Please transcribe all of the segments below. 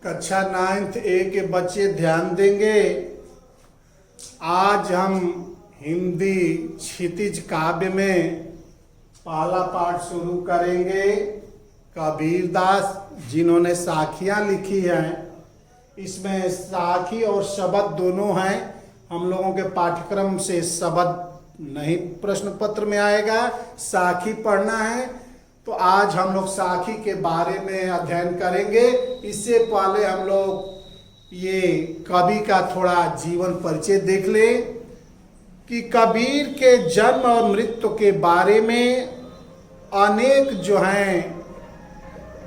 कक्षा 9th ए के बच्चे ध्यान देंगे। आज हम हिंदी क्षितिज काव्य में पहला पाठ शुरू करेंगे। कबीरदास जिन्होंने साखियाँ लिखी हैं, इसमें साखी और शब्द दोनों हैं। हम लोगों के पाठ्यक्रम से शब्द नहीं प्रश्न पत्र में आएगा, साखी पढ़ना है। तो आज हम लोग साखी के बारे में अध्ययन करेंगे। इससे पहले हम लोग ये कवि का थोड़ा जीवन परिचय देख लें कि कबीर के जन्म और मृत्यु के बारे में अनेक जो हैं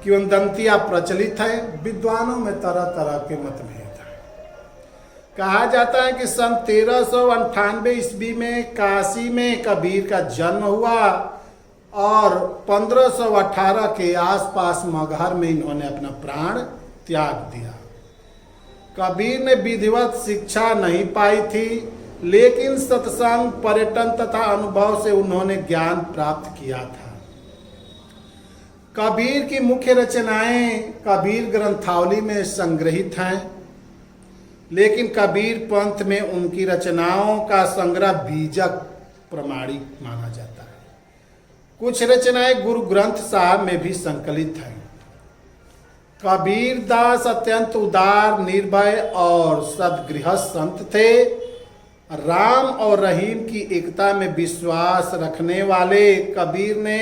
किंवदंतियां प्रचलित हैं। विद्वानों में तरह तरह के मतभेद हैं। कहा जाता है कि सन 1398 ईस्वी में काशी में कबीर का जन्म हुआ और 1518 के आसपास मगहर में इन्होंने अपना प्राण त्याग दिया। कबीर ने विधिवत शिक्षा नहीं पाई थी, लेकिन सत्संग, पर्यटन तथा अनुभव से उन्होंने ज्ञान प्राप्त किया था। कबीर की मुख्य रचनाएं कबीर ग्रंथावली में संग्रहित हैं, लेकिन कबीर पंथ में उनकी रचनाओं का संग्रह बीजक प्रमाणिक माना जाता है। कुछ रचनाएं गुरु ग्रंथ साहब में भी संकलित हैं। कबीर दास अत्यंत उदार, निर्भय और सद्गृहस्थ संत थे। राम और रहीम की एकता में विश्वास रखने वाले कबीर ने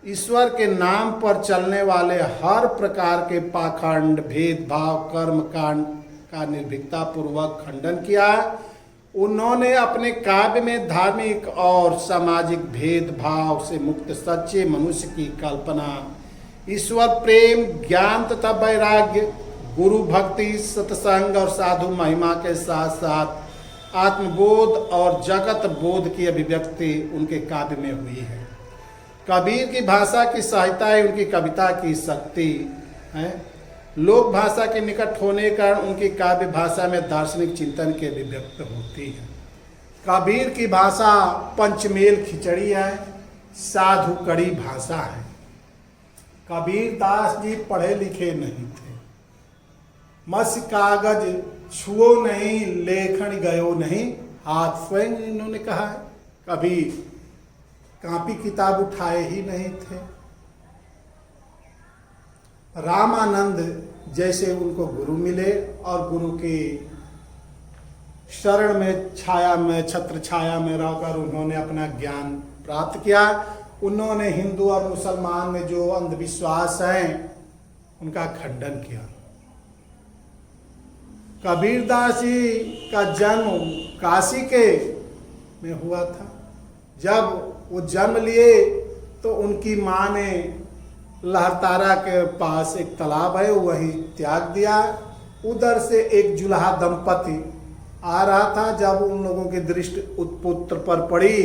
ईश्वर के नाम पर चलने वाले हर प्रकार के पाखंड, भेदभाव, कर्म कांड का निर्भीकता पूर्वक खंडन किया। उन्होंने अपने काव्य में धार्मिक और सामाजिक भेदभाव से मुक्त सच्चे मनुष्य की कल्पना, ईश्वर प्रेम, ज्ञान तथा वैराग्य, गुरु भक्ति, सत्संग और साधु महिमा के साथ साथ आत्मबोध और जगत बोध की अभिव्यक्ति उनके काव्य में हुई है। कबीर की भाषा की सहायता है उनकी कविता की शक्ति है। लोक भाषा के निकट होने के कारण उनकी काव्य भाषा में दार्शनिक चिंतन की अभिव्यक्त होती है। कबीर की भाषा पंचमेल खिचड़ी है, साधु कड़ी भाषा है। कबीर दास जी पढ़े लिखे नहीं थे। मस कागज छुओ नहीं, लेखन गयो नहीं हाथ, स्वयं इन्होंने कहा है। कभी कॉपी किताब उठाए ही नहीं थे। रामानंद जैसे उनको गुरु मिले और गुरु के शरण में, छाया में, छत्र छाया में रहकर उन्होंने अपना ज्ञान प्राप्त किया। उन्होंने हिंदू और मुसलमान में जो अंधविश्वास हैं उनका खंडन किया। कबीरदास जी का जन्म काशी के में हुआ था। जब वो जन्म लिए तो उनकी माँ ने लहरतारा के पास एक तालाब है, वहीं त्याग दिया। उधर से एक जुल्हा दंपति आ रहा था। जब उन लोगों की दृष्टि उस पुत्र पर पड़ी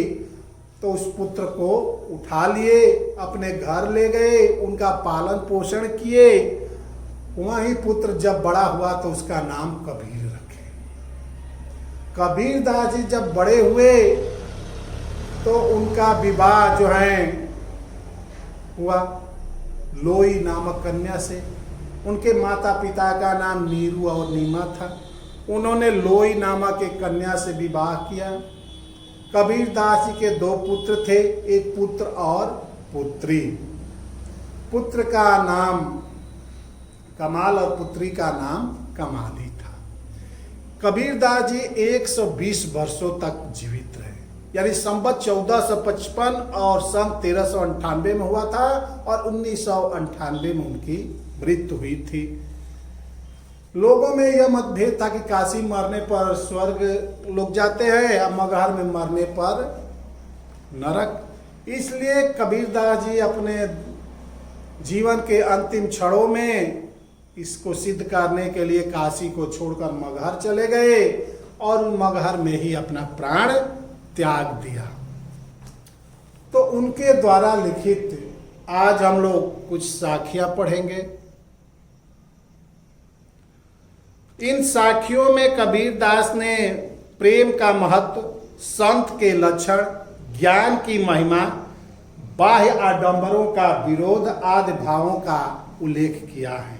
तो उस पुत्र को उठा लिए, अपने घर ले गए, उनका पालन पोषण किए। वहीं पुत्र जब बड़ा हुआ तो उसका नाम कबीर रखे। कबीरदास जी जब बड़े हुए तो उनका विवाह जो है हुआ लोई नामक कन्या से। उनके माता पिता का नाम नीरू और नीमा था। उन्होंने लोई नामक एक कन्या से विवाह किया। कबीरदास जी के 2 पुत्र थे, एक पुत्र और पुत्री। पुत्र का नाम कमाल और पुत्री का नाम कमाली था। कबीरदास जी 120 वर्षों तक जीवित रहे, यानी संवत 1455 और सन 1398 में हुआ था और 1998 में उनकी मृत्यु हुई थी। लोगों में यह मतभेद था कि काशी मरने पर स्वर्ग लोग जाते हैं या मगहर में मरने पर नरक। इसलिए कबीरदास जी अपने जीवन के अंतिम क्षणों में इसको सिद्ध करने के लिए काशी को छोड़कर मगहर चले गए और मगहर में ही अपना प्राण त्याग दिया। तो उनके द्वारा लिखित आज हम लोग कुछ साखियां पढ़ेंगे। इन साखियों में कबीरदास ने प्रेम का महत्व, संत के लक्षण, ज्ञान की महिमा, बाह्य आडंबरों का विरोध आदि भावों का उल्लेख किया है।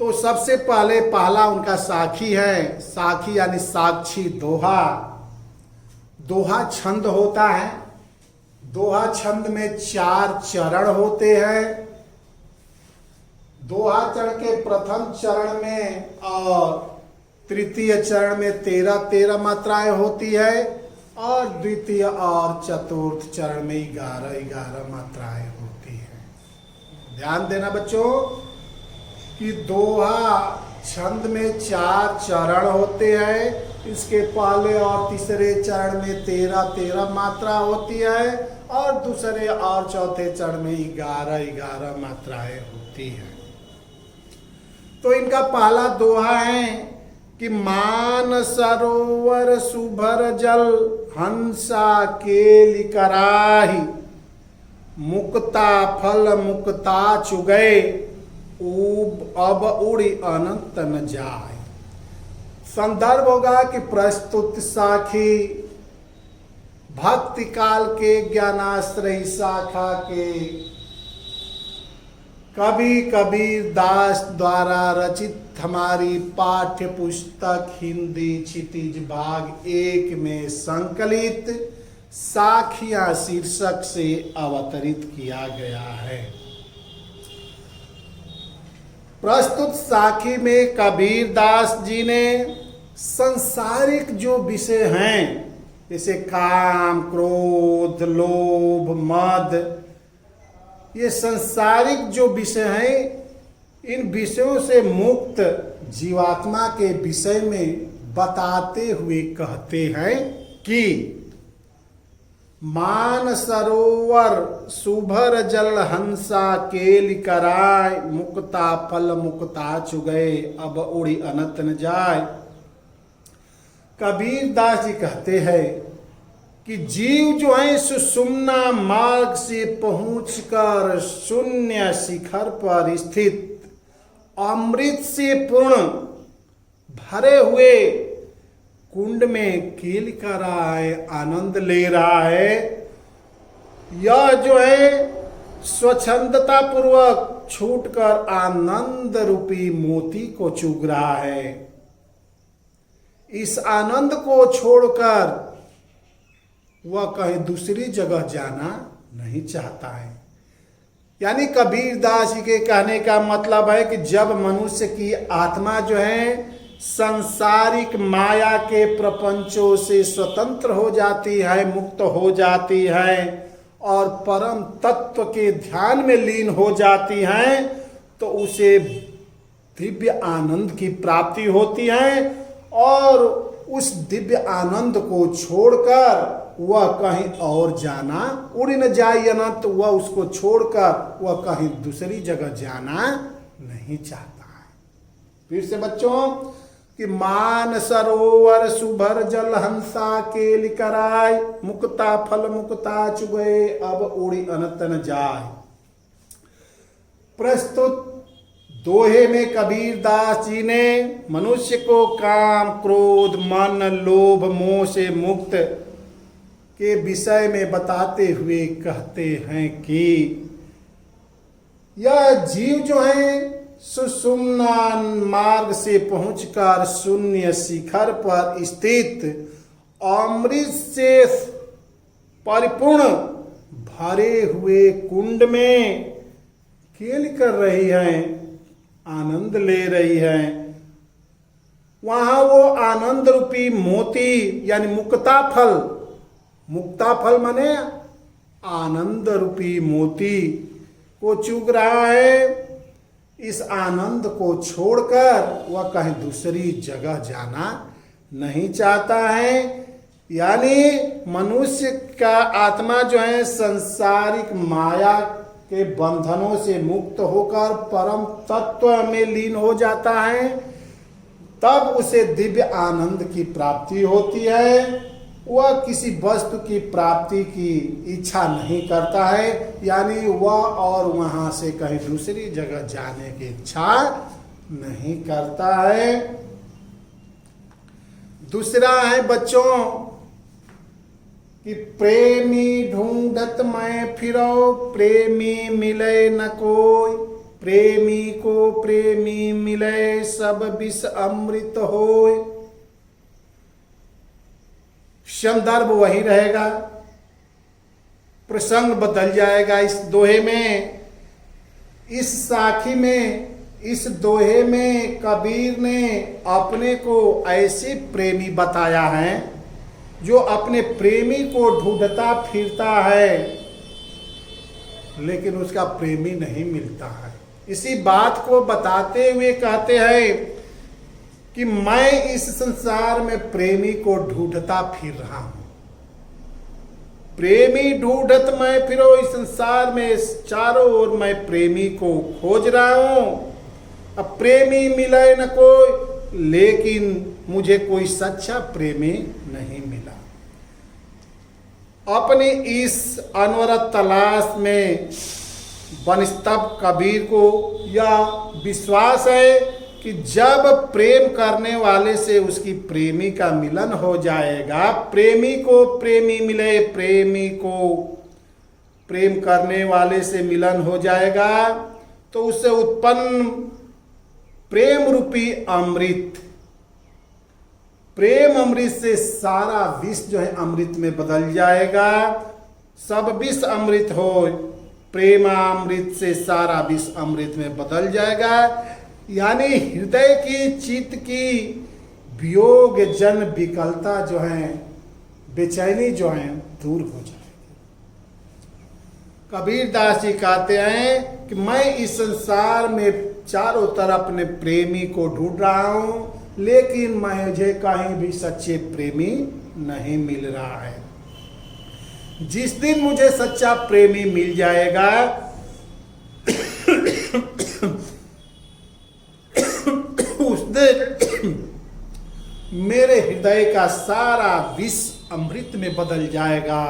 तो सबसे पहला उनका साखी है। साखी यानी साक्षी दोहा। दोहा छंद होता है। दोहा छंद में 4 चरण होते हैं। दोहा चरण के प्रथम चरण में और तृतीय चरण में 13 मात्राएं होती है और द्वितीय और चतुर्थ चरण में 11 मात्राएं होती है। ध्यान देना बच्चों कि दोहा छंद में 4 चरण होते हैं। इसके पहले और तीसरे चरण में 13 मात्रा होती है और दूसरे और चौथे चरण में 11 मात्राएं होती है। तो इनका पहला दोहा है कि मान सरोवर सुभर जल हंसा केलि कराहि, मुक्ता फल मुक्ता चुगए अब उड़ी अनंत न जाए। संदर्भ होगा कि प्रस्तुत साखी भक्ति काल के ज्ञानाश्रयी शाखा के कवि कबीर दास द्वारा रचित हमारी पाठ्य पुस्तक हिंदी क्षितिज भाग 1 में संकलित साखियां शीर्षक से अवतरित किया गया है। प्रस्तुत साखी में कबीर दास जी ने संसारिक जो विषय हैं जैसे काम, क्रोध, लोभ, मद, ये संसारिक जो विषय हैं इन विषयों से मुक्त जीवात्मा के विषय में बताते हुए कहते हैं कि मान सरोवर सुभर जल हंसा केलि कराय, मुक्ता फल मुक्ता चुगए अब उड़ी अनंत न जाए। कबीर दास जी कहते हैं कि जीव जो है सुषुम्ना मार्ग से पहुंचकर शून्य शिखर पर स्थित अमृत से पूर्ण भरे हुए कुंड में केलि कर रहा है, आनंद ले रहा है। यह जो है स्वच्छंदता पूर्वक छूटकर आनंद रूपी मोती को चुग रहा है। इस आनंद को छोड़कर वह कहीं दूसरी जगह जाना नहीं चाहता है। यानी कबीर दास जी के कहने का मतलब है कि जब मनुष्य की आत्मा जो है सांसारिक माया के प्रपंचों से स्वतंत्र हो जाती है, मुक्त हो जाती है और परम तत्व के ध्यान में लीन हो जाती है, तो उसे दिव्य आनंद की प्राप्ति होती है और उस दिव्य आनंद को छोड़कर वह कहीं और जाना, उड़ न जाए अनंत, वह उसको छोड़कर वह कहीं दूसरी जगह जाना नहीं चाहता है। फिर से बच्चों कि मान सरोवर सुभर जल हंसा केलि कराय, मुक्ता फल मुक्ता चुगए अब उड़ी अनंत न जाए। प्रस्तुत दोहे में कबीर दास जी ने मनुष्य को काम, क्रोध, मन, लोभ, मोह से मुक्त के विषय में बताते हुए कहते हैं कि यह जीव जो है सुषुम्ना मार्ग से पहुंचकर शून्य शिखर पर स्थित अमृत से परिपूर्ण भरे हुए कुंड में केलि कर रही है, आनंद ले रही है। वहां वो आनंद रूपी मोती यानी मुक्ता फल माने आनंद रूपी मोती को चुग रहा है। इस आनंद को छोड़कर वह कहीं दूसरी जगह जाना नहीं चाहता है। यानी मनुष्य का आत्मा जो है संसारिक माया के बंधनों से मुक्त होकर परम तत्व में लीन हो जाता है, तब उसे दिव्य आनंद की प्राप्ति होती है। वह किसी वस्तु की प्राप्ति की इच्छा नहीं करता है, यानी वह और वहां से कहीं दूसरी जगह जाने की इच्छा नहीं करता है। दूसरा है बच्चों कि प्रेमी ढूंढत मैं फिरो, प्रेमी मिले न कोई, प्रेमी को प्रेमी मिले सब विष अमृत होए। संदर्भ वही रहेगा, प्रसंग बदल जाएगा इस दोहे में। इस साखी में, इस दोहे में कबीर ने अपने को ऐसे प्रेमी बताया है जो अपने प्रेमी को ढूंढता फिरता है लेकिन उसका प्रेमी नहीं मिलता है। इसी बात को बताते हुए कहते हैं कि मैं इस संसार में प्रेमी को ढूंढता फिर रहा हूं। प्रेमी ढूंढत मैं फिरो इस संसार में, चारों ओर मैं प्रेमी को खोज रहा हूं। अब प्रेमी मिले न कोई, लेकिन मुझे कोई सच्चा प्रेमी नहीं मिला। अपनी इस अनवरत तलाश में बनस्तब कबीर को यह विश्वास है कि जब प्रेम करने वाले से उसकी प्रेमी का मिलन हो जाएगा, प्रेमी को प्रेमी मिले, प्रेमी को प्रेम करने वाले से मिलन हो जाएगा तो उससे उत्पन्न प्रेम रूपी अमृत, प्रेम अमृत से सारा विष जो है अमृत में बदल जाएगा। सब विष अमृत हो, प्रेमामृत से सारा विष अमृत में बदल जाएगा। यानी हृदय की, चित्त की वियोग जन विकलता जो है, बेचैनी जो है दूर हो जाएगी। कबीर दास जी कहते हैं कि मैं इस संसार में चारों तरफ अपने प्रेमी को ढूंढ रहा हूं, लेकिन मुझे कहीं भी सच्चे प्रेमी नहीं मिल रहा है। जिस दिन मुझे सच्चा प्रेमी मिल जाएगा उस दिन मेरे हृदय का सारा विष अमृत में बदल जाएगा,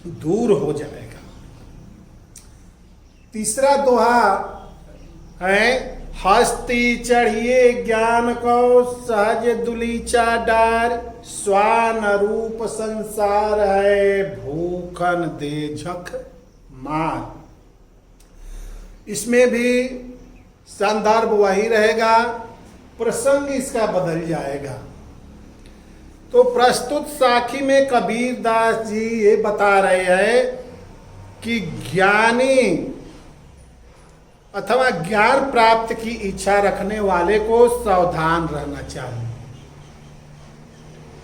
दूर हो जाएगा। तीसरा दोहा है, हस्ती चढ़िए ज्ञान को सहज दुलीचा डार, स्वान रूप संसार है भूखन दे झक मार। इसमें भी संदर्भ वही रहेगा, प्रसंग इसका बदल जाएगा। तो प्रस्तुत साखी में कबीर दास जी ये बता रहे हैं कि ज्ञानी अथवा ज्ञान प्राप्त की इच्छा रखने वाले को सावधान रहना चाहिए।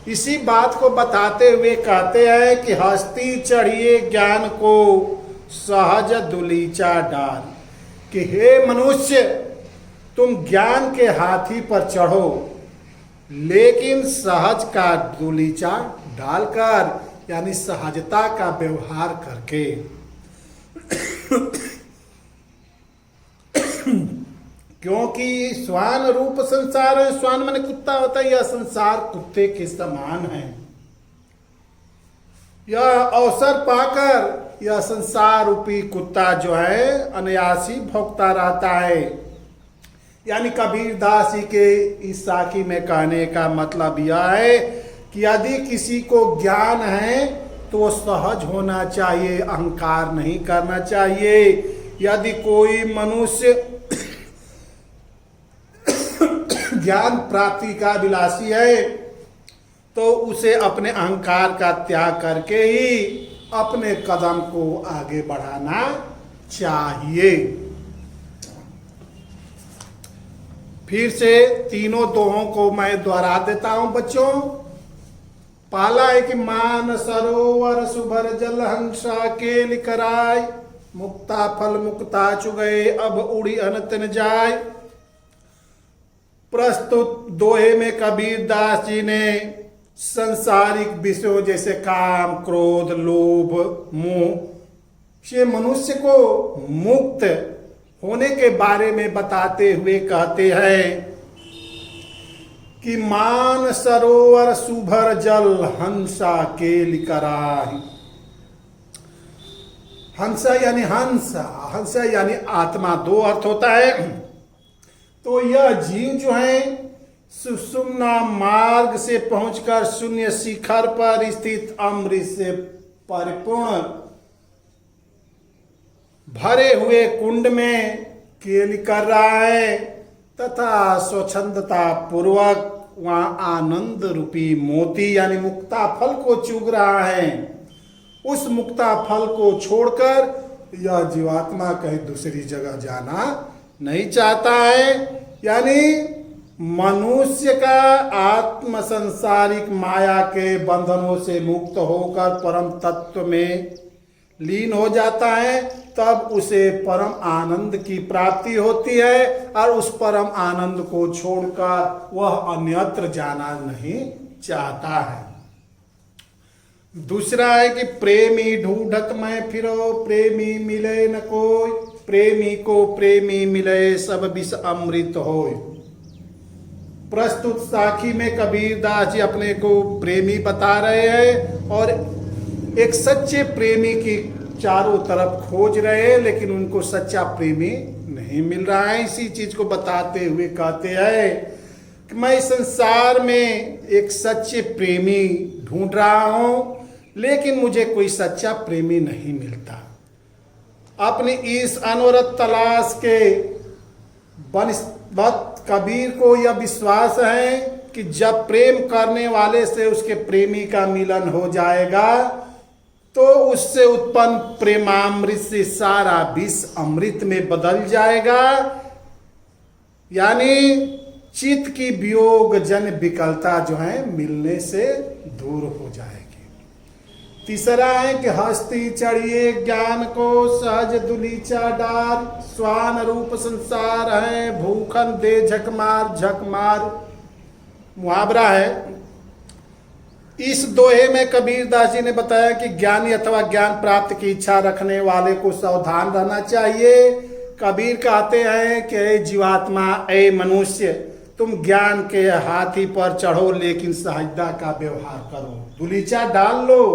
इसी बात को बताते हुए कहते हैं कि हस्ती चढ़िए ज्ञान को सहज दुलीचा डाल, कि हे मनुष्य तुम ज्ञान के हाथी पर चढ़ो, लेकिन सहज का दुलीचा डालकर, यानी सहजता का व्यवहार करके। क्योंकि स्वान रूप संसार है, स्वान माने कुत्ता होता है, यह संसार कुत्ते के समान है। यह अवसर पाकर यह संसार रूपी कुत्ता जो है अनायासी भोगता रहता है। यानी कबीर दास जी के इस साखी में कहने का मतलब यह है कि यदि किसी को ज्ञान है तो सहज होना चाहिए, अहंकार नहीं करना चाहिए। यदि कोई मनुष्य ज्ञान प्राप्ति का विलासी है तो उसे अपने अहंकार का त्याग करके ही अपने कदम को आगे बढ़ाना चाहिए। फिर से तीनों दोहों को मैं दोहरा देता हूं बच्चों। पहला है कि मान सरोवर सुभर जल हंसा के लिकराय, मुक्ता फल मुक्ता चुगए अब उड़ी अनत न जाय। प्रस्तुत दोहे में कबीर दास जी ने संसारिक विषयों जैसे काम, क्रोध, लोभ, मोह से मनुष्य को मुक्त होने के बारे में बताते हुए कहते हैं कि मान सरोवर सुभर जल हंसा के लिकराहि। हंसा यानी हंसा यानी आत्मा, दो अर्थ होता है। तो यह जीव जो है सुषुम्ना मार्ग से पहुंचकर शून्य शिखर पर स्थित अमृत से परिपूर्ण भरे हुए कुंड में केली कर रहा है तथा स्वच्छंदता पूर्वक वहाँ आनंद रूपी मोती यानी मुक्ता फल को चुग रहा है। उस मुक्ता फल को छोड़कर यह जीवात्मा कहीं दूसरी जगह जाना नहीं चाहता है। यानी मनुष्य का आत्म संसारिक माया के बंधनों से मुक्त होकर परम तत्व में लीन हो जाता है, तब उसे परम आनंद की प्राप्ति होती है और उस परम आनंद को छोड़कर वह अन्यत्र जाना नहीं चाहता है। दूसरा है कि प्रेमी ढूंढत मैं फिरो, प्रेमी मिले न कोई, प्रेमी को प्रेमी मिले सब विष अमृत होय। प्रस्तुत साखी में कबीर दास जी अपने को प्रेमी बता रहे हैं और एक सच्चे प्रेमी की चारों तरफ खोज रहे हैं, लेकिन उनको सच्चा प्रेमी नहीं मिल रहा है। इसी चीज को बताते हुए कहते हैं कि मैं संसार में एक सच्चे प्रेमी ढूंढ रहा हूं, लेकिन मुझे कोई सच्चा प्रेमी नहीं मिलता। अपनी इस अनवरत तलाश के बनस्बत कबीर को यह विश्वास है कि जब प्रेम करने वाले से उसके प्रेमी का मिलन हो जाएगा तो उससे उत्पन्न प्रेमामृत से सारा विष अमृत में बदल जाएगा। यानी चित्त की वियोग जन विकलता जो है मिलने से दूर हो जाएगी। तीसरा है कि हस्ती चढ़िए ज्ञान को सहज दुलीचा डार, स्वान रूप संसार है भूखन दे झकमार झकमार। मुहावरा है। इस दोहे में कबीर दास जी ने बताया कि ज्ञानी अथवा ज्ञान प्राप्त की इच्छा रखने वाले को सावधान रहना चाहिए। कबीर कहते हैं कि ए जीवात्मा, ए मनुष्य, तुम ज्ञान के हाथी पर चढ़ो लेकिन सहजता का व्यवहार करो, दुलीचा डाल लो,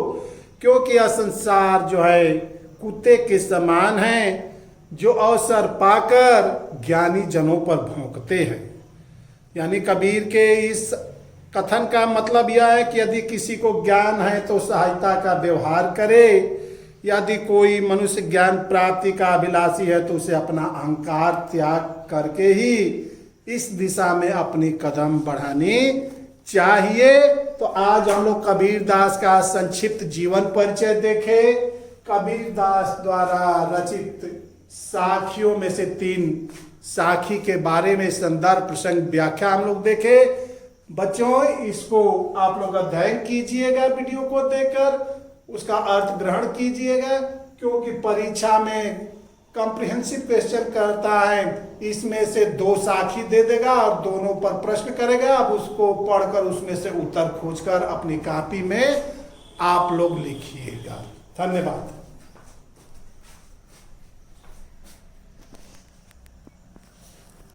क्योंकि यह संसार जो है कुत्ते के समान है जो अवसर पाकर ज्ञानी जनों पर भौंकते हैं। यानी कबीर के इस कथन का मतलब यह है कि यदि किसी को ज्ञान है तो सहायता का व्यवहार करे। यदि कोई मनुष्य ज्ञान प्राप्ति का अभिलाषी है तो उसे अपना अहंकार त्याग करके ही इस दिशा में अपनी कदम बढ़ानी चाहिए। तो आज हम लोग कबीर दास का संक्षिप्त जीवन परिचय देखे। कबीर दास द्वारा रचित साखियों में से 3 साखी के बारे में संदर्भ प्रसंग व्याख्या हम लोग देखे। बच्चों, इसको आप लोग अध्ययन कीजिएगा, वीडियो को देखकर उसका अर्थ ग्रहण कीजिएगा, क्योंकि परीक्षा में कॉम्प्रिहेंसिव क्वेश्चन करता है। इसमें से 2 साखी दे देगा और दोनों पर प्रश्न करेगा। अब उसको पढ़कर उसमें से उत्तर खोजकर अपनी कॉपी में आप लोग लिखिएगा। धन्यवाद।